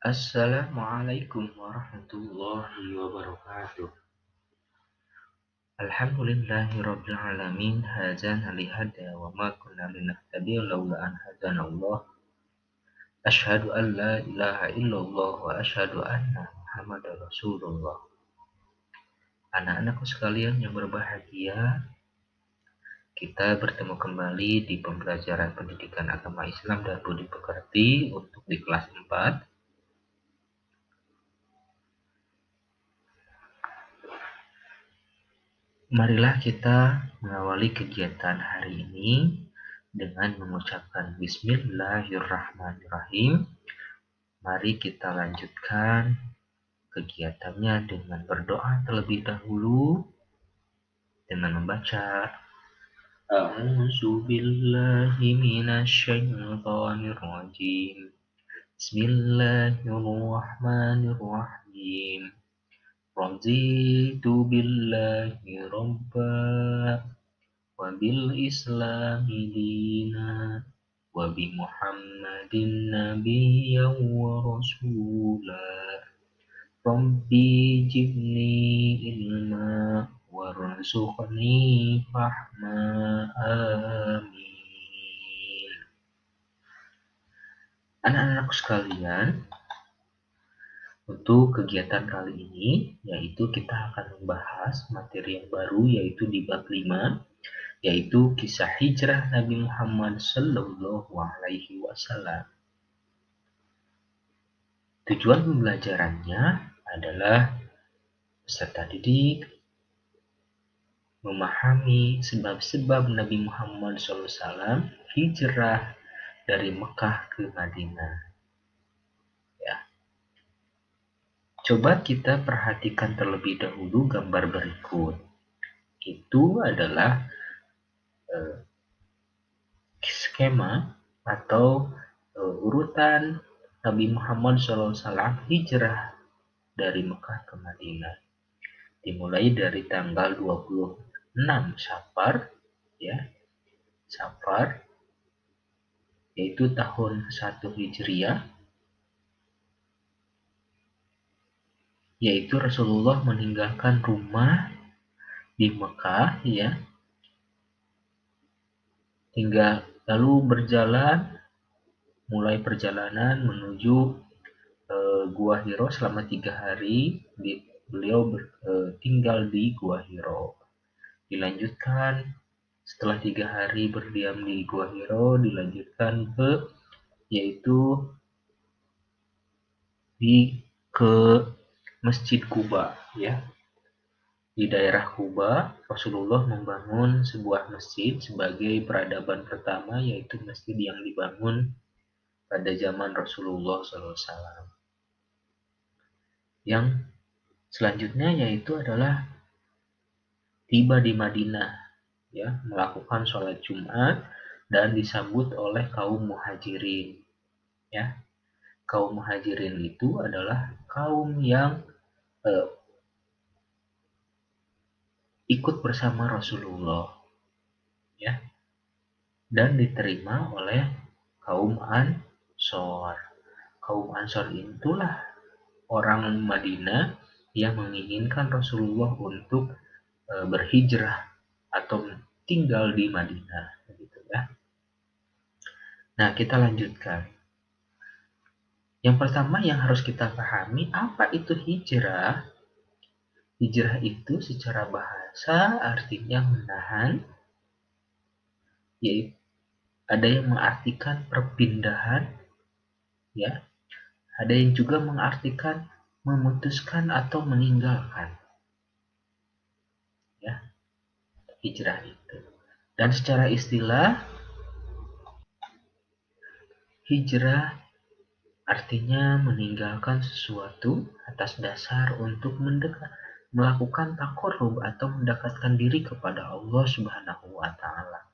Assalamualaikum warahmatullahi wabarakatuh. Alhamdulillahirabbil alamin hadzana li hada wa ma kunna linahtadiya laula an hadanallah. Asyhadu an la ilaha illallah wa asyhadu anna Muhammadar Rasulullah. Anak-anakku sekalian yang berbahagia, kita bertemu kembali di pembelajaran pendidikan agama Islam dan budi pekerti untuk di kelas 4. Marilah kita mengawali kegiatan hari ini dengan mengucapkan Bismillahirrahmanirrahim. Mari kita lanjutkan kegiatannya dengan berdoa terlebih dahulu dengan membaca A'udzu billahi minasyaitonir rajim. Bismillahirrahmanirrahim. Raditu billahi rabba wa bil islami dina wa bi Muhammadin nabiyyan wa rasula. Rabbi jibni ilma warzuqni fahma. Amin. Anak-anakku sekalian, untuk kegiatan kali ini yaitu kita akan membahas materi yang baru yaitu di bab 5, yaitu kisah hijrah Nabi Muhammad Sallallahu Alaihi Wasallam. Tujuan pembelajarannya adalah peserta didik memahami sebab-sebab Nabi Muhammad SAW hijrah dari Mekah ke Madinah. Ya. Coba kita perhatikan terlebih dahulu gambar berikut. Itu adalah skema atau urutan Nabi Muhammad SAW hijrah dari Mekah ke Madinah. Dimulai dari tanggal 26 Safar, ya, Safar, yaitu tahun 1 Hijriah, yaitu Rasulullah meninggalkan rumah di Mekah, ya, hingga lalu mulai perjalanan menuju Gua Hiro selama 3 hari. Beliau tinggal di Gua Hiro. Dilanjutkan setelah 3 hari berdiam di Gua Hiro, dilanjutkan ke Masjid Quba, ya. Di daerah Quba, Rasulullah membangun sebuah masjid sebagai peradaban pertama, yaitu masjid yang dibangun pada zaman Rasulullah SAW. Yang selanjutnya yaitu adalah tiba di Madinah, ya, melakukan sholat Jumat dan disambut oleh kaum muhajirin, ya. Kaum muhajirin itu adalah kaum yang ikut bersama Rasulullah, ya, dan diterima oleh kaum Ansor. Kaum Ansor itulah orang Madinah yang menginginkan Rasulullah untuk berhijrah atau tinggal di Madinah, gitu ya. Nah, kita lanjutkan. Yang pertama yang harus kita pahami, apa itu hijrah? Hijrah itu secara bahasa artinya menahan, yaitu ada yang mengartikan perpindahan, ya. Ada yang juga mengartikan memutuskan atau meninggalkan, ya, hijrah itu. Dan secara istilah, hijrah artinya meninggalkan sesuatu atas dasar untuk melakukan taqarrub atau mendekatkan diri kepada Allah Subhanahu wa Ta'ala.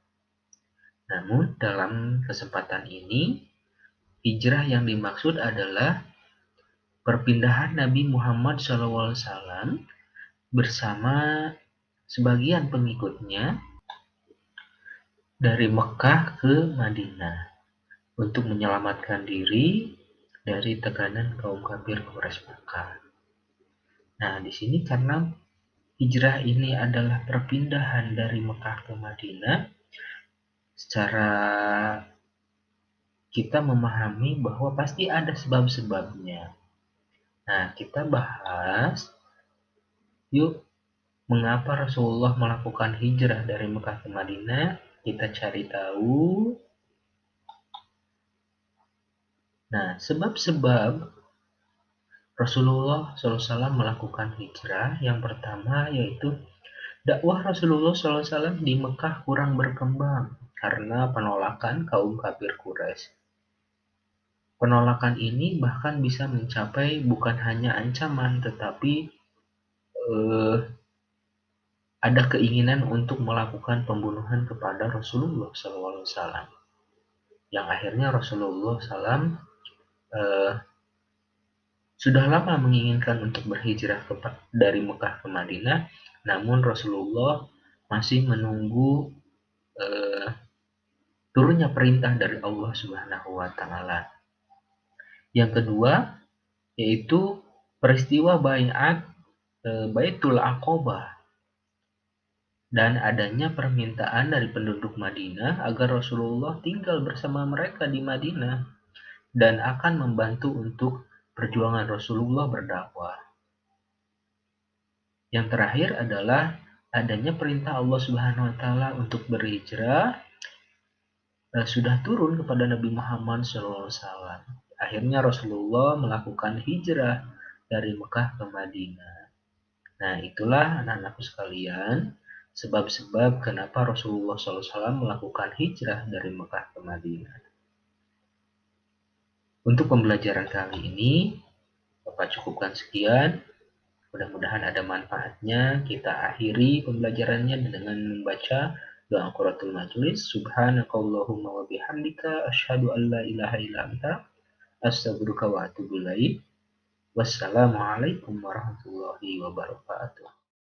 Namun dalam kesempatan ini, hijrah yang dimaksud adalah perpindahan Nabi Muhammad SAW bersama sebagian pengikutnya dari Mekah ke Madinah untuk menyelamatkan diri dari tekanan kaum kafir Quraisy Makkah. Nah, di sini karena hijrah ini adalah perpindahan dari Mekah ke Madinah, secara kita memahami bahwa pasti ada sebab-sebabnya. Nah, kita bahas yuk mengapa Rasulullah melakukan hijrah dari Mekah ke Madinah. Kita cari tahu. Nah, sebab-sebab Rasulullah SAW melakukan hijrah yang pertama yaitu dakwah Rasulullah SAW di Mekah kurang berkembang karena penolakan kaum kafir Quraisy. Penolakan ini bahkan bisa mencapai bukan hanya ancaman, tetapi ada keinginan untuk melakukan pembunuhan kepada Rasulullah SAW. Yang akhirnya Rasulullah SAW sudah lama menginginkan untuk berhijrah dari Mekah ke Madinah, namun Rasulullah masih menunggu turunnya perintah dari Allah Subhanahu wa taala. Yang kedua yaitu peristiwa baiat Baitul Aqabah dan adanya permintaan dari penduduk Madinah agar Rasulullah tinggal bersama mereka di Madinah dan akan membantu untuk perjuangan Rasulullah berdakwah. Yang terakhir adalah adanya perintah Allah Subhanahu wa taala untuk berhijrah sudah turun kepada Nabi Muhammad SAW. Akhirnya Rasulullah melakukan hijrah dari Mekah ke Madinah. Nah, itulah anak-anakku sekalian, sebab-sebab kenapa Rasulullah SAW melakukan hijrah dari Mekah ke Madinah. Untuk pembelajaran kali ini, Bapak cukupkan sekian. Mudah-mudahan ada manfaatnya. Kita akhiri pembelajarannya dengan membaca doa qurratul majlis. Subhanakallahumma wa bihamdika asyhadu an la ilaha illa anta astaghfiruka wa atubu ilaik. Wassalamualaikum warahmatullahi wabarakatuh.